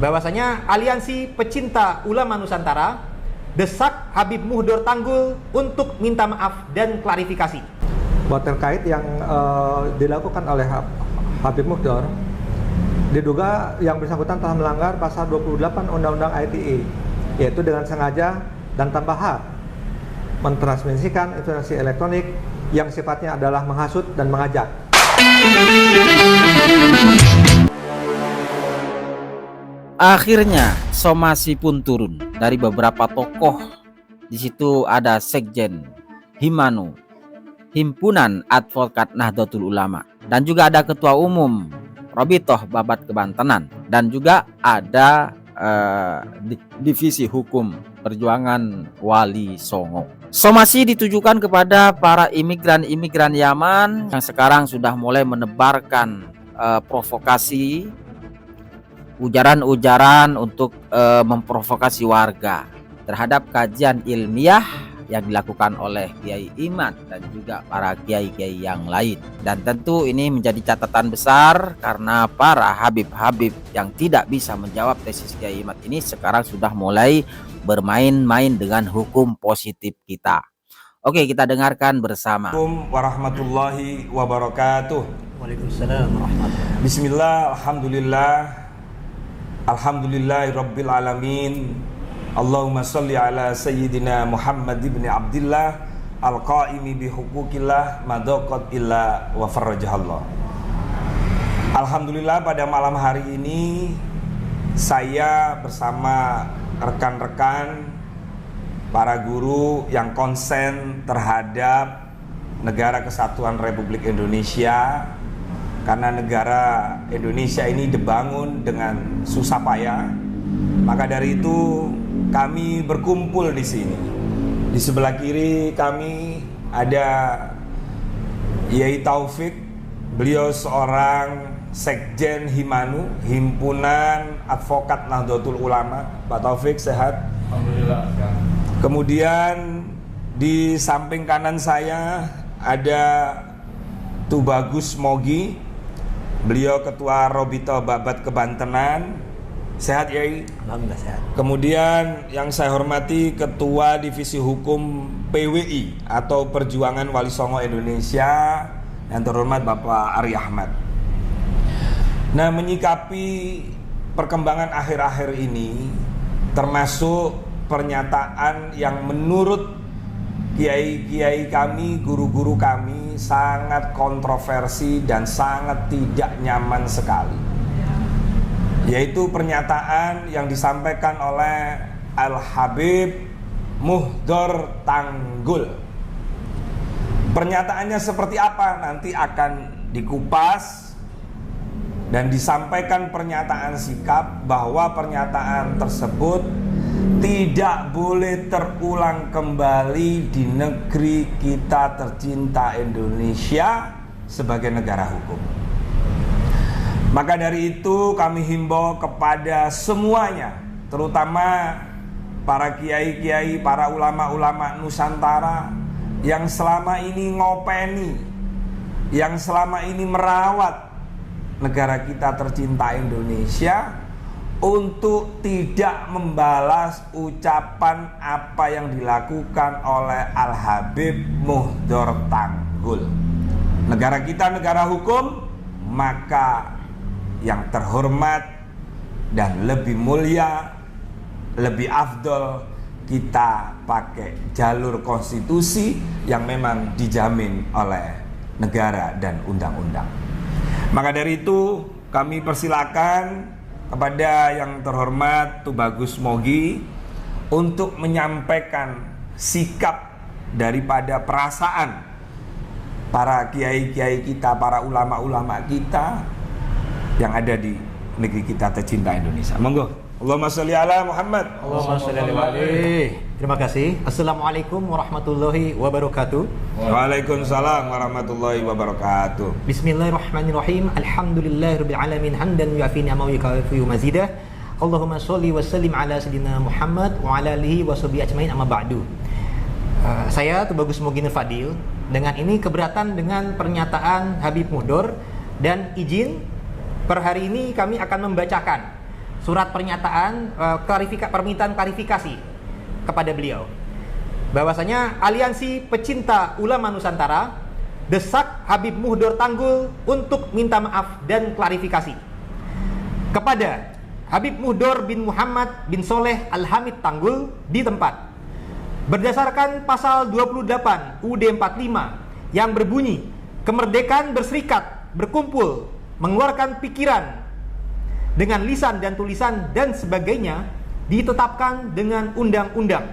bahwasanya Aliansi Pecinta Ulama Nusantara desak Habib Muhdor Tanggul untuk minta maaf dan klarifikasi. Buat terkait yang dilakukan oleh Habib Muhdor, diduga yang bersangkutan telah melanggar pasal 28 Undang-Undang ITE, yaitu dengan sengaja dan tanpa hak mentransmisikan informasi elektronik yang sifatnya adalah menghasut dan mengajak. Akhirnya somasi pun turun dari beberapa tokoh. Di situ ada Sekjen Himanu, Himpunan Advokat Nahdlatul Ulama, dan juga ada Ketua Umum Robitoh Babat Kebantenan, dan juga ada Divisi Hukum Perjuangan Wali Songo. Somasi ditujukan kepada para imigran Yaman yang sekarang sudah mulai menebarkan provokasi, ujaran-ujaran untuk memprovokasi warga terhadap kajian ilmiah yang dilakukan oleh Kiai Iman dan juga para kiai-kiai yang lain. Dan tentu ini menjadi catatan besar karena para habib-habib yang tidak bisa menjawab tesis Kiai Iman ini sekarang sudah mulai bermain-main dengan hukum positif kita. Oke, kita dengarkan bersama. Assalamualaikum warahmatullahi wabarakatuh. Waalaikumsalam warahmatullahi. Bismillah, alhamdulillah, alhamdulillahirabbil alamin. Allahumma sholli ala sayyidina Muhammad ibn Abdillah al-qaimi bihuquqillah madaqat illa wa farrajahallah. Alhamdulillah, pada malam hari ini saya bersama rekan-rekan para guru yang konsen terhadap Negara Kesatuan Republik Indonesia, karena negara Indonesia ini dibangun dengan susah payah. Maka dari itu kami berkumpul di sini. Di sebelah kiri kami ada Yai Taufik. Beliau seorang Sekjen Himanu, Himpunan Advokat Nahdlatul Ulama. Pak Taufik sehat? Alhamdulillah. Kemudian di samping kanan saya ada Tubagus Mogi. Beliau Ketua Robitoh Babat Kebantenan. Sehat Yai? Alhamdulillah sehat. Kemudian yang saya hormati Ketua Divisi Hukum PWI atau Perjuangan Wali Songo Indonesia, yang terhormat Bapak Ari Ahmad. Nah, menyikapi perkembangan akhir-akhir ini, termasuk pernyataan yang menurut kiai-kiai kami, guru-guru kami sangat kontroversi dan sangat tidak nyaman sekali, yaitu pernyataan yang disampaikan oleh Al-Habib Muhdor Tanggul. Pernyataannya seperti apa? Nanti akan dikupas dan disampaikan pernyataan sikap bahwa pernyataan tersebut tidak boleh terulang kembali di negeri kita tercinta Indonesia sebagai negara hukum. Maka dari itu kami himbau kepada semuanya, terutama para kiai-kiai, para ulama-ulama Nusantara yang selama ini ngopeni, yang selama ini merawat negara kita tercinta Indonesia, untuk tidak membalas ucapan apa yang dilakukan oleh Al-Habib Muhdor Tanggul. Negara kita negara hukum, maka yang terhormat dan lebih mulia, lebih afdol kita pakai jalur konstitusi yang memang dijamin oleh negara dan undang-undang. Maka dari itu kami persilakan kepada yang terhormat Tubagus Mogi untuk menyampaikan sikap daripada perasaan para kiai-kiai kita, para ulama-ulama kita yang ada di negeri kita tercinta Indonesia. Monggo. Allahumma sholli ala Muhammad. Allahumma sholli alaihi. Terima kasih. Assalamualaikum warahmatullahi wabarakatuh. Waalaikumsalam warahmatullahi wabarakatuh. Bismillahirrahmanirrahim. Alhamdulillahirabbil alamin hamdan yu'afi ni'amahu wa yukafi'u mazidah. Allahumma sholli wa sallim ala sayyidina Muhammad wa ala alihi wa sahbihi ajmain, amma ba'du. Saya Tubagus Mogi Nur Fadil. Dengan ini keberatan dengan pernyataan Habib Muhdor, dan izin per hari ini kami akan membacakan surat pernyataan permintaan klarifikasi kepada beliau bahwasanya Aliansi Pecinta Ulama Nusantara desak Habib Muhdor Tanggul untuk minta maaf dan klarifikasi kepada Habib Muhdor bin Muhammad bin Soleh Al-Hamid Tanggul di tempat berdasarkan pasal 28 UUD 45 yang berbunyi kemerdekaan berserikat, berkumpul, mengeluarkan pikiran dengan lisan dan tulisan dan sebagainya ditetapkan dengan undang-undang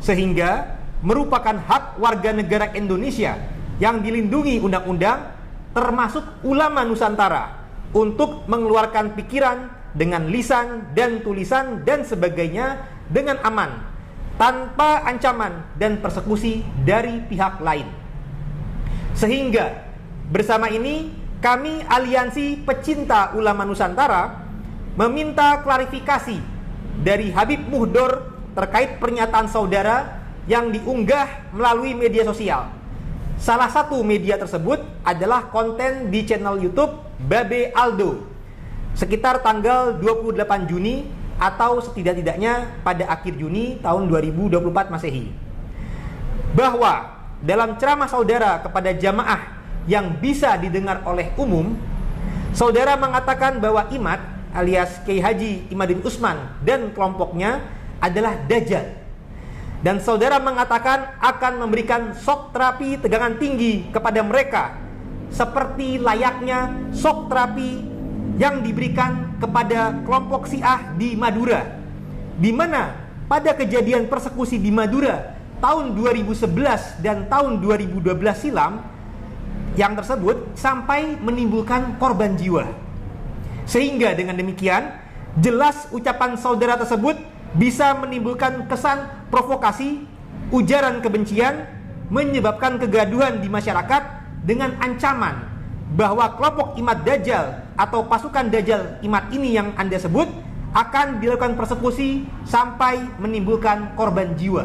sehingga merupakan hak warga negara Indonesia yang dilindungi undang-undang termasuk ulama Nusantara untuk mengeluarkan pikiran dengan lisan dan tulisan dan sebagainya dengan aman tanpa ancaman dan persekusi dari pihak lain. Sehingga bersama ini kami Aliansi Pecinta Ulama Nusantara meminta klarifikasi dari Habib Muhdor terkait pernyataan saudara yang diunggah melalui media sosial. Salah satu media tersebut adalah konten di channel YouTube Babe Aldo sekitar tanggal 28 Juni atau setidak-tidaknya pada akhir Juni tahun 2024 Masehi, bahwa dalam ceramah saudara kepada jamaah yang bisa didengar oleh umum, saudara mengatakan bahwa Imad alias Kiai Haji Imaduddin Usman dan kelompoknya adalah Dajjal, dan saudara mengatakan akan memberikan shock terapi tegangan tinggi kepada mereka seperti layaknya shock terapi yang diberikan kepada kelompok Syiah di Madura, di mana pada kejadian persekusi di Madura tahun 2011 dan tahun 2012 silam yang tersebut sampai menimbulkan korban jiwa. Sehingga dengan demikian jelas ucapan saudara tersebut bisa menimbulkan kesan provokasi, ujaran kebencian, menyebabkan kegaduhan di masyarakat dengan ancaman bahwa kelompok Imad Dajjal atau pasukan Dajjal Imad ini yang Anda sebut akan dilakukan persekusi sampai menimbulkan korban jiwa.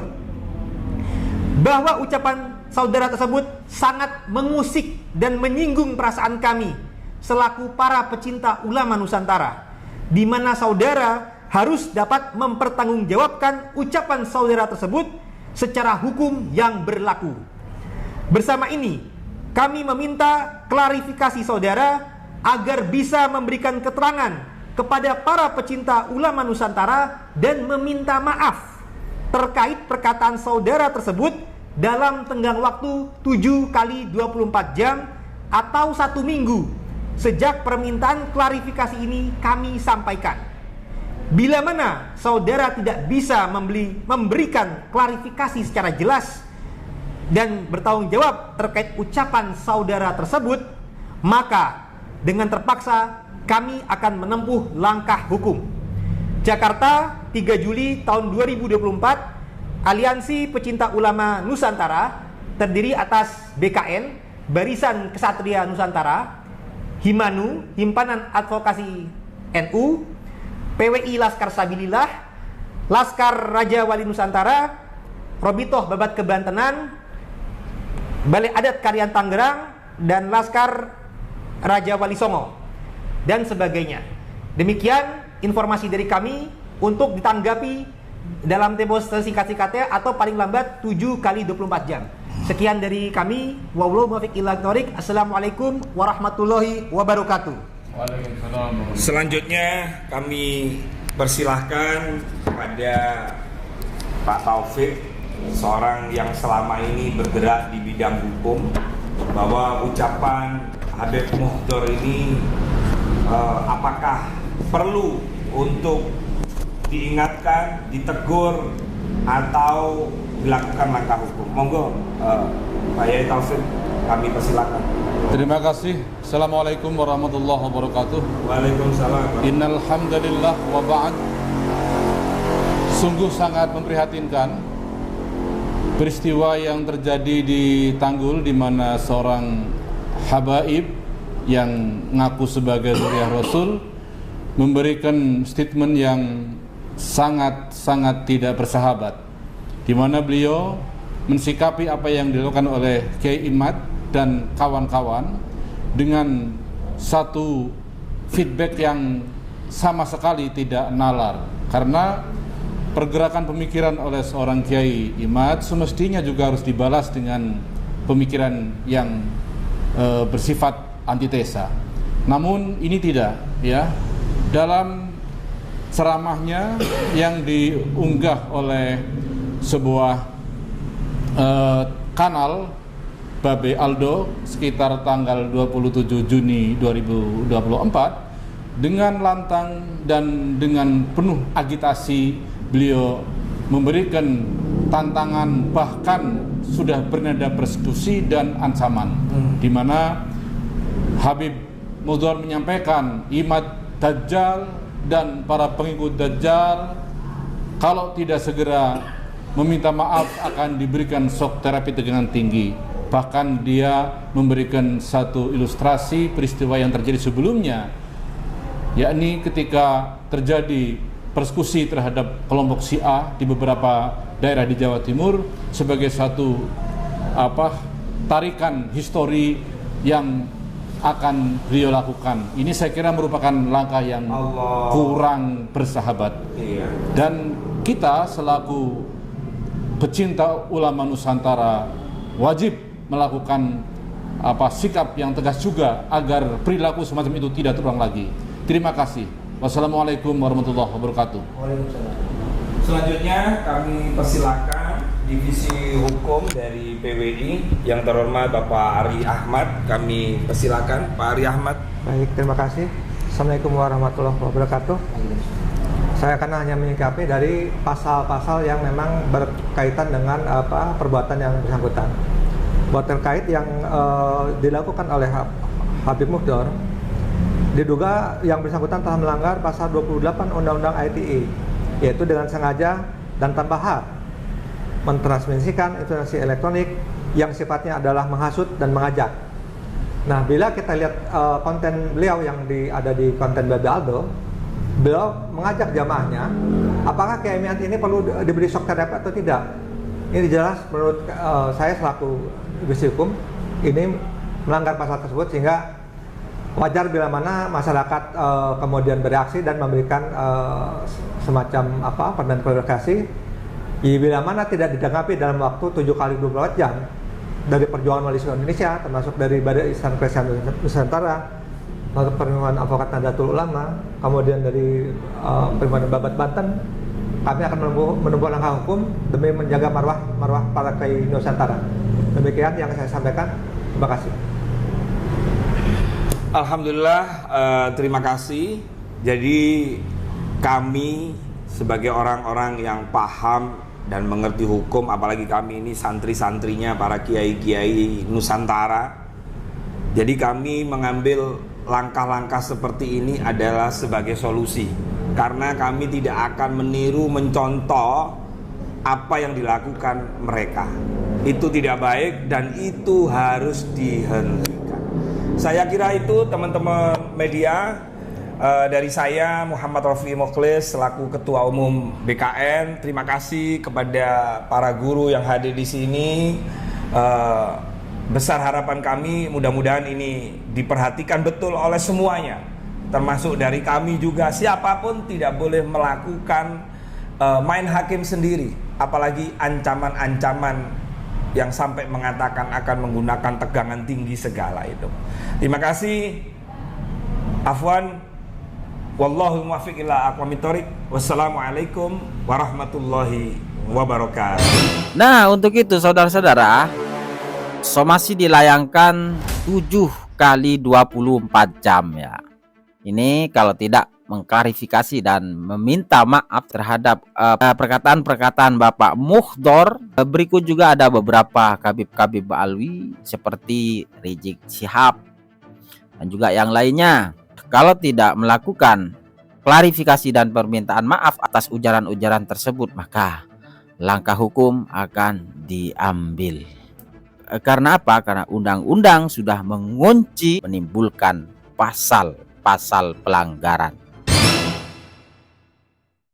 Bahwa ucapan saudara tersebut sangat mengusik dan menyinggung perasaan kami selaku para pecinta ulama Nusantara, di mana saudara harus dapat mempertanggungjawabkan ucapan saudara tersebut secara hukum yang berlaku. Bersama ini kami meminta klarifikasi saudara agar bisa memberikan keterangan kepada para pecinta ulama Nusantara dan meminta maaf terkait perkataan saudara tersebut dalam tenggang waktu 7 kali 24 jam atau 1 minggu sejak permintaan klarifikasi ini kami sampaikan. Bila mana saudara tidak bisa memberikan klarifikasi secara jelas dan bertanggung jawab terkait ucapan saudara tersebut, maka dengan terpaksa kami akan menempuh langkah hukum. Jakarta, 3 Juli tahun 2024, Aliansi Pecinta Ulama Nusantara terdiri atas BKN, Barisan Kesatria Nusantara, Himanu, Himpunan Advokasi NU, PWI Laskar Sabilillah, Laskar Raja Wali Nusantara, Robitoh Babat Kebantenan, Balai Adat Karyan Tangerang, dan Laskar Raja Wali Songo, dan sebagainya. Demikian informasi dari kami untuk ditanggapi dalam tempo sesingkat-singkatnya atau paling lambat 7 kali 24 jam. Sekian dari kami. Wallahu muwaffiq ila thoriq. Assalamualaikum warahmatullahi wabarakatuh. Waalaikumsalam. Selanjutnya kami persilahkan kepada Pak Taufik, seorang yang selama ini bergerak di bidang hukum, bahwa ucapan Habib Muhdor ini apakah perlu untuk diingatkan, ditegur, atau dilakukan langkah hukum. Monggo Pak Yai Taufik, kami persilakan. Terima kasih. Assalamualaikum warahmatullahi wabarakatuh. Waalaikumsalam. Innal hamdalillah wa ba'd. Sungguh sangat memprihatinkan peristiwa yang terjadi di Tanggul, di mana seorang habaib yang ngaku sebagai zuriyah Rasul memberikan statement yang sangat tidak bersahabat, di mana beliau mensikapi apa yang dilakukan oleh Kiai Imad dan kawan-kawan dengan satu feedback yang sama sekali tidak nalar, karena pergerakan pemikiran oleh seorang Kiai Imad semestinya juga harus dibalas dengan pemikiran yang bersifat antitesa. Namun ini tidak, ya. Dalam ceramahnya yang diunggah oleh sebuah kanal Babe Aldo sekitar tanggal 27 Juni 2024, dengan lantang dan dengan penuh agitasi beliau memberikan tantangan, bahkan sudah bernada persekusi dan ancaman, di mana Habib Mudhor menyampaikan Imad Dajjal dan para pengikut Dajjal kalau tidak segera meminta maaf akan diberikan shock terapi tegangan tinggi. Bahkan dia memberikan satu ilustrasi peristiwa yang terjadi sebelumnya, yakni ketika terjadi persekusi terhadap kelompok Syiah di beberapa daerah di Jawa Timur sebagai satu tarikan histori yang akan beliau lakukan. Ini saya kira merupakan langkah yang kurang bersahabat. Dan kita selaku pecinta ulama Nusantara wajib melakukan sikap yang tegas juga agar perilaku semacam itu tidak terulang lagi. Terima kasih. Wassalamualaikum warahmatullahi wabarakatuh. Selanjutnya kami persilakan Divisi Hukum dari PWI yang terhormat Bapak Ari Ahmad. Kami persilakan Pak Ari Ahmad. Baik, terima kasih. Assalamualaikum warahmatullahi wabarakatuh. Saya akan hanya menyikapi dari pasal-pasal yang memang berkaitan dengan perbuatan yang bersangkutan. Buat terkait yang dilakukan oleh Habib Mudhor, diduga yang bersangkutan telah melanggar pasal 28 Undang-Undang ITE, yaitu dengan sengaja dan tanpa hak mentransmisikan informasi elektronik yang sifatnya adalah menghasut dan mengajak. Nah, bila kita lihat konten beliau yang ada di konten Babe Aldo, beliau mengajak jamaahnya, apakah Kiai Imad ini perlu diberi shock terapi atau tidak? Ini jelas menurut saya selaku divisi hukum ini melanggar pasal tersebut, sehingga wajar bila mana masyarakat kemudian bereaksi dan memberikan semacam permintaan klarifikasi. Bila mana tidak ditanggapi dalam waktu 7 kali 24 jam dari perjuangan wali songo Indonesia, termasuk dari Badan Ihsan Kristen Nusantara, termasuk perhimpunan Advokat Nahdlatul Ulama, kemudian dari perhimpunan Babat Banten, kami akan menempuh langkah hukum demi menjaga marwah para Kiai Nusantara. Demikian yang saya sampaikan. Terima kasih. Alhamdulillah, terima kasih. Jadi kami sebagai orang-orang yang paham dan mengerti hukum, apalagi kami ini santri-santrinya para kiai-kiai Nusantara, jadi kami mengambil langkah-langkah seperti ini adalah sebagai solusi, karena kami tidak akan meniru, mencontoh apa yang dilakukan mereka. Itu tidak baik dan itu harus dihentikan. Saya kira itu teman-teman media. Dari saya Muhammad Rofi Mukhlis selaku Ketua Umum BKN, terima kasih kepada para guru yang hadir di sini. Besar harapan kami mudah-mudahan ini diperhatikan betul oleh semuanya, termasuk dari kami juga. Siapapun tidak boleh melakukan main hakim sendiri, apalagi ancaman-ancaman yang sampai mengatakan akan menggunakan tegangan tinggi segala itu. Terima kasih. Afwan. Wallahu muwaffiq ila aqwamit thoriq. Wassalamualaikum warahmatullahi wabarakatuh. Nah, untuk itu saudara-saudara, somasi dilayangkan 7 kali 24 jam ya. Ini kalau tidak mengklarifikasi dan meminta maaf terhadap perkataan-perkataan Bapak Mudhor. Berikut juga ada beberapa kabib-kabib alwi seperti Rizik Syihab dan juga yang lainnya. Kalau tidak melakukan klarifikasi dan permintaan maaf atas ujaran-ujaran tersebut, maka langkah hukum akan diambil. Karena apa? Karena undang-undang sudah mengunci menimbulkan pasal-pasal pelanggaran.